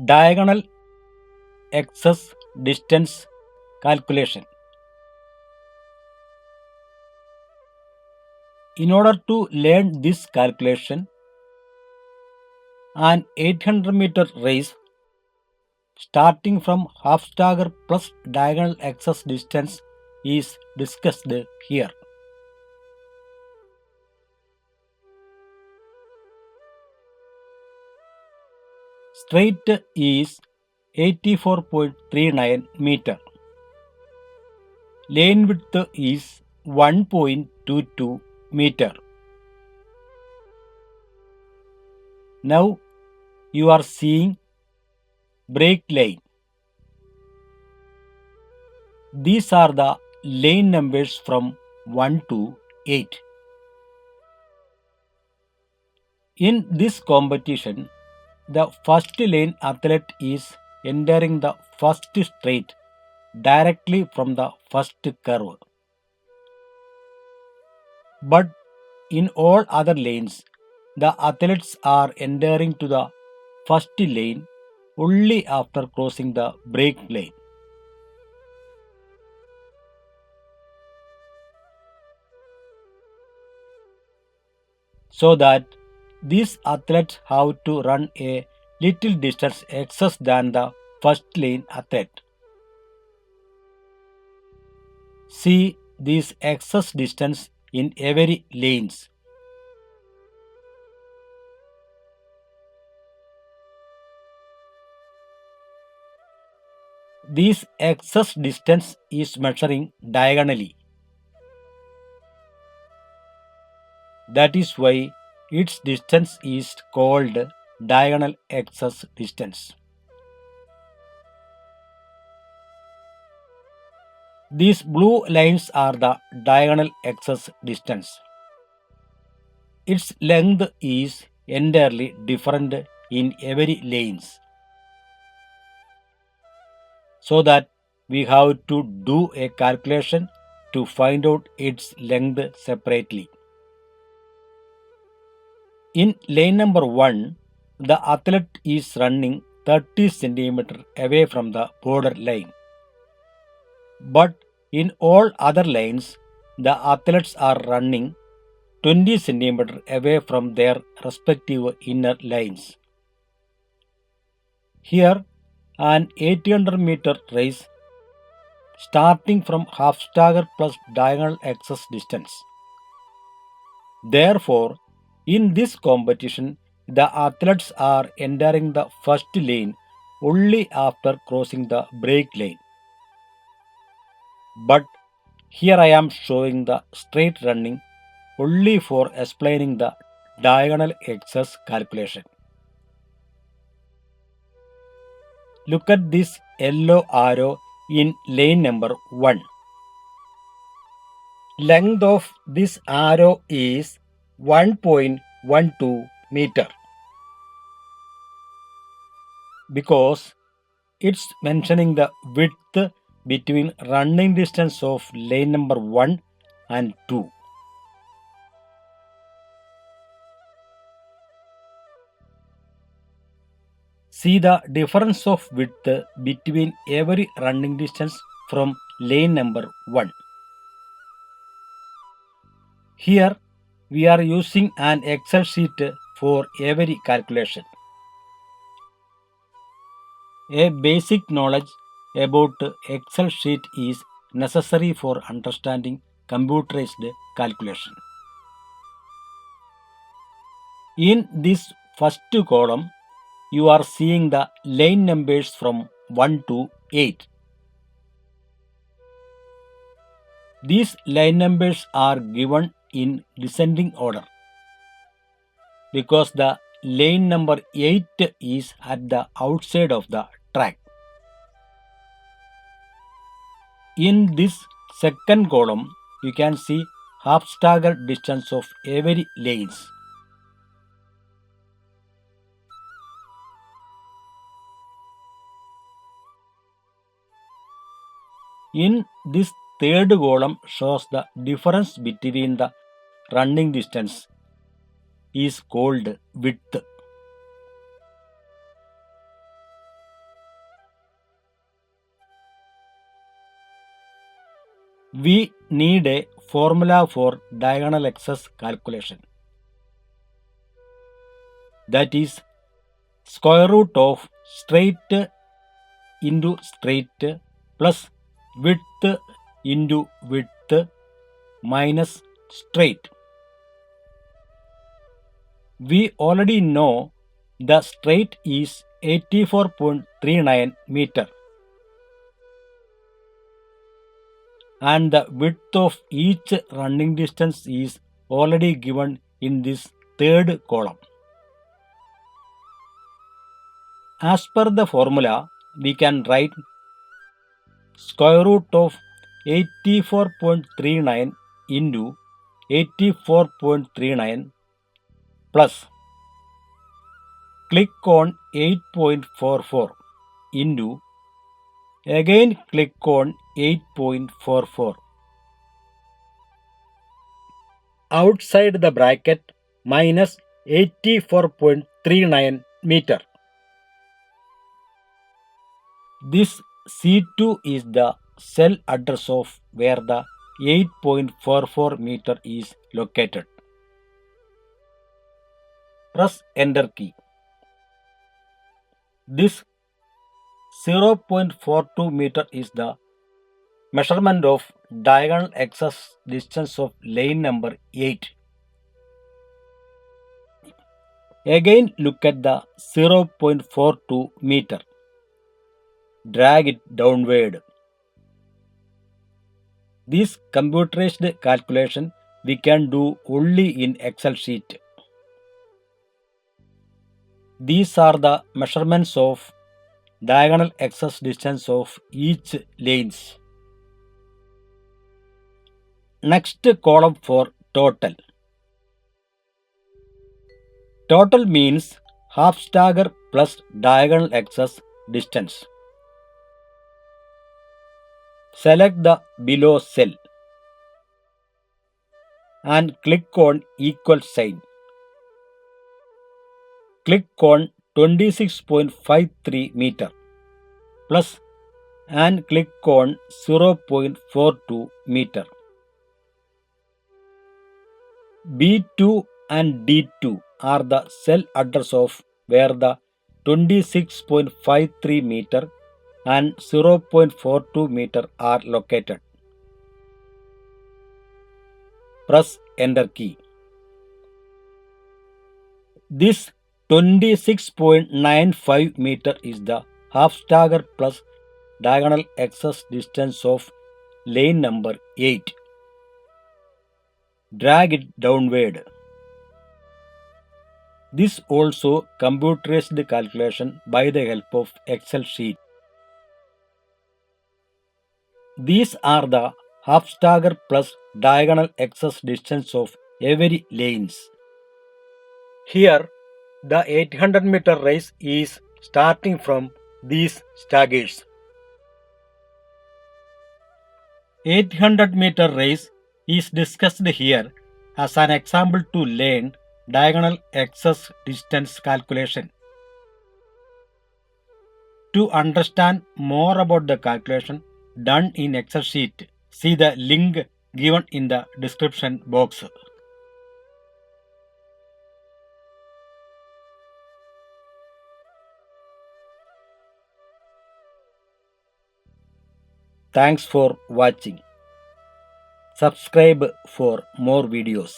Diagonal axis distance calculation. In order to learn this calculation, an 800-meter race starting from half stagger plus diagonal axis distance is discussed here. Straight is 84.39 meter. Lane width is 1.22 meter. Now you are seeing break lane. These are the lane numbers from 1 to 8. In this competition, the first lane athlete is entering the first straight directly from the first curve. But in all other lanes, the athletes are entering to the first lane only after crossing the break lane. So that these athletes have to run a little distance excess than the first lane athlete. See this excess distance in every lanes. This excess distance is measuring diagonally. That is why its distance is called diagonal excess distance. These blue lines are the diagonal excess distance. Its length is entirely different in every lanes. So that we have to do a calculation to find out its length separately. In lane number 1, the athlete is running 30 cm away from the border line. But in all other lanes, the athletes are running 20 cm away from their respective inner lines. Here, an 800-meter race starting from half stagger plus diagonal axis distance. Therefore, in this competition, the athletes are entering the first lane only after crossing the break lane. But here I am showing the straight running only for explaining the diagonal axis calculation. Look at this yellow arrow in lane number 1. Length of this arrow is 1.12 meter because it's mentioning the width between running distance of lane number 1 and 2. See the difference of width between every running distance from lane number 1. Here we are using an Excel sheet for every calculation. A basic knowledge about Excel sheet is necessary for understanding computerized calculation. In this first column, you are seeing the lane numbers from 1 to 8. These line numbers are given in descending order because the lane number 8 is at the outside of the track. In this second column, you can see half stagger distance of every lanes. In this third column shows the difference between the running distance is called width. we need a formula for diagonal axis calculation. That is square root of straight into straight plus width into width minus straight. We already know the straight is 84.39 meter and the width of each running distance is already given in this third column. As per the formula, we can write square root of 84.39 into 84.39 plus click on 8.44 into again click on 8.44. Outside the bracket minus 84.39 meter. This C2 is the cell address of where the 8.44 meter is located. Press enter key. This 0.42 meter is the measurement of diagonal axis distance of lane number 8. Again look at the 0.42 meter. Drag it downward. This computerized calculation we can do only in Excel sheet. These are the measurements of diagonal axis distance of each lanes. Next column for total. Total means half stagger plus diagonal axis distance. Select the below cell and click on equal sign. Click on 26.53 meter plus and click on 0.42 meter. B2 and D2 are the cell address of where the 26.53 meter and 0.42 meter are located. Press enter key. This 26.95 meter is the half stagger plus diagonal axis distance of lane number 8. Drag it downward. This also computerized calculation by the help of Excel sheet. These are the half stagger plus diagonal axis distance of every lanes. Here the 800 meter race is starting from these staggers. 800 meter race is discussed here as an example to learn diagonal axis distance calculation. To understand more about the calculation done in Excel sheet, see the link given in the description box. Thanks for watching. Subscribe for more videos.